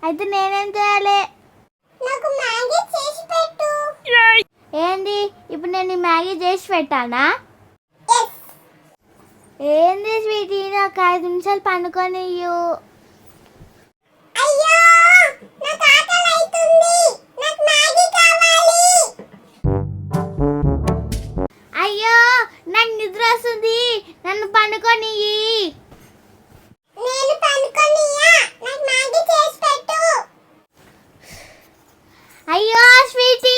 అయితే నేనేం చేయాలి? నాకు మ్యాగీ చేసి పెట్టు. ఏంది ఇప్పుడు నేను మ్యాగీ చేసి పెట్టానా? ఏంది స్వీటీ, నాకు 5 నిమిషాలు పండుకొనియ్యు. అయ్యో నాకు ఆకలి అవుతుంది, నాకు మ్యాగీ కావాలి. అయ్యో నాకు నిద్ర వస్తుంది, నన్ను పండుకొనియ్యి. నేను పండుకొనియా, నాకు మ్యాగీ చేసి పెట్టు. అయ్యో స్వీటీ,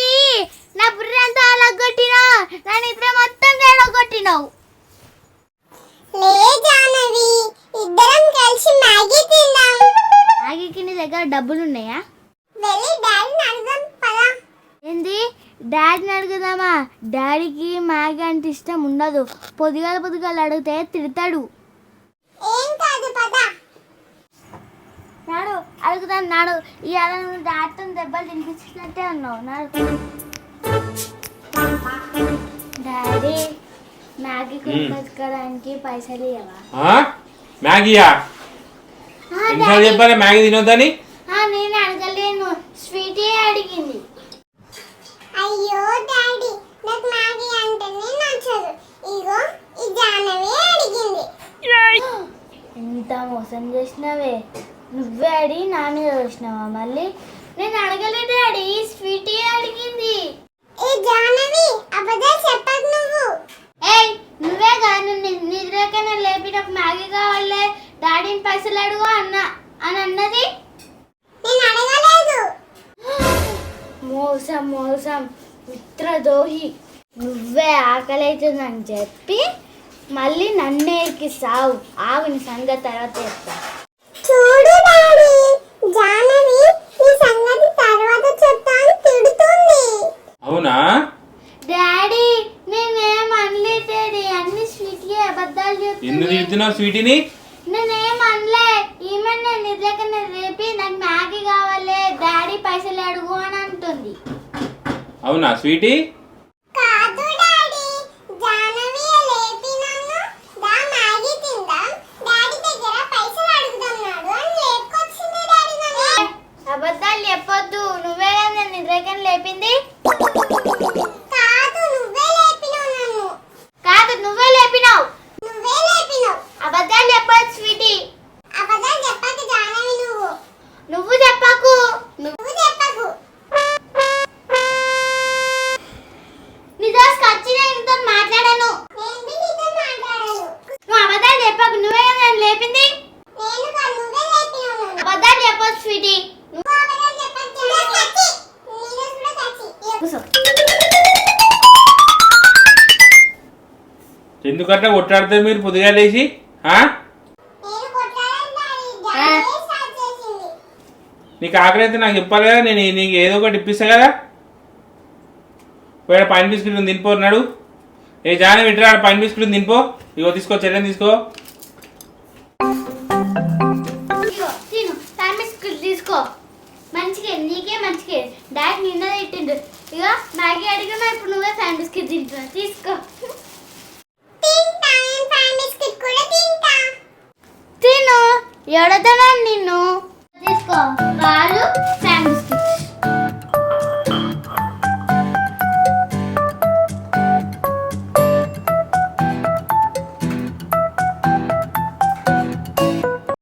నా బుర్రంతా అలగొట్టినావు, నా నిద్ర మొత్తం చెడగొట్టినావు. లే జానవి, ఇద్దరం కలిసి మ్యాగీ తిందాం. మ్యాగీకి నీ దగ్గర డబ్బులు ఉన్నాయా? వెళ్ళి డాడీని అడుగుదాం పదా. ఏంది డాడీని అడుగుదామా? డాడీకి మ్యాగీ అంటే ఇష్టం ఉండదు, పొద్దుగాల అడిగితే తిడతాడు. ఏం కాదు పదా. నాడు అడుగుదాం, నాడు ఇవాళ నువ్వు డాడీతో దెబ్బలు తినిపించినట్టే ఉన్నావు. నాడు డాడీ మ్యాగీ కొనుక్కోడానికి పైసలు ఇవ్వవా? మ్యాగీయా? చెప్పాలి మ్యాగీ తినొద్దని. నేను అడగలేను, స్వీటీ అడిగింది. అయ్యో డాడీ, నాకు మ్యాగీ అంటేనే నచ్చదు. ఇగో ఈ జానవి అడిగింది. ఎంత మోసం చేసినావే, నువ్వే అడిగి నా మీద వచ్చినావా? మళ్ళీ నేను అడగలేదు డాడీ, స్వీటీ అడిగింది. ఏ జానవి, అబద్ధాలు చెప్పకు నువ్వు. ఏయ్ నువ్వే కానీ నిద్రకైనా లేపి నాకు మ్యాగీ కావాలి, డాడీని పైసలు అడుగు అని అన్నది. నేను అడగలేదు. మోసం మోసం, మిత్రదోహి. నువ్వే ఆకలి అవుతుందని చెప్పి మళ్ళీ నన్నే ఎక్కిస్తావు. ఆవిని సంగతి తర్వాత చెప్తా. చూడు డాడీ, జానవి నీ సంగతి తర్వాత చెప్తా అని తిడుతుంది. అవునా డాడీ నేనేం అనలేదు డాడీ, అన్ని స్వీటీ అబద్ధాలు చెప్తుంది. ఎందుకు తిడుతున్నావు స్వీటీని? నేనేం అనలే, ఈమె నేను నిద్రకన్నా రేపి నాకు మ్యాగీ కావాలి, డాడీ పైసలు అడుగు అని అంటుంది. అవునా స్వీటీ? కాదు డాడీ, జానవి లేపి నన్ను దా మ్యాగీ తిందాం, డాడీ దగ్గర పైసలు అడుగుతున్నాడు అని లేపుకొచ్చింది డాడీ నన్ను. అబద్ధాలు చెప్పొద్దు. నువ్వే కదా నిద్రకని లేపింది. కాదు నువ్వే లేపినావు నన్ను. కాదు నువ్వే లేపినావు. నువ్వే లేపినావు. అబద్ధాలు చెప్పొద్దు స్వీటీ. అబద్ధాలు చెప్పకు జానవి, నువ్వు చెప్పకు. నువ్వు చెప్పకు. నిజాస్ ఖచ్చితంగా నీతో మాట్లాడాను. నేను బి నీతో మాట్లాడాను. నువ్వు అబద్ధాలు చెప్పకు. నువ్వే కదా నన్ను లేపింది. నేను కాదు నువ్వే లేపినావు నన్ను. అబద్ధాలు చెప్పొద్దు స్వీటీ. నువ్వు అబద్ధాలు చెప్పకు జానవి. నేను కూడా కచ్చి. కూసో. ఎందుకట్లా కొట్లాడుతారు మీరు పొద్దుగా లేచి? నేను కొట్లాడాను డాడీ, జానవి స్టార్ట్ చేసింది. నీకు ఆకలి అయితే నాకు చెప్పాలి కదా, నేను నీకు ఏదో ఒకటి ఇప్పిస్తా కదా. వేడ పైన బిస్కెట్ తినిపోతున్నాడు. ఏ జానే వింటారా, పైన బిస్కెట్ తినిపో. ఇగో తీసుకో, చెల్లెని తీసుకో. ఇగో తిను. టైం బిస్కెట్ తీసుకో. మంచిగా నీకే మంచిగా. డాడీ నిన్న తిట్టిండు. ఇక మ్యాగీ అడిగినా ఇప్పుడు నువ్వే టైం బిస్కెట్ తింటున్నావు. తీసుకో. తింటా, నేను ఫ్యాన్ బిస్కెట్ కూడా తింటా. తిను. ఎవడతాడా నిన్ను?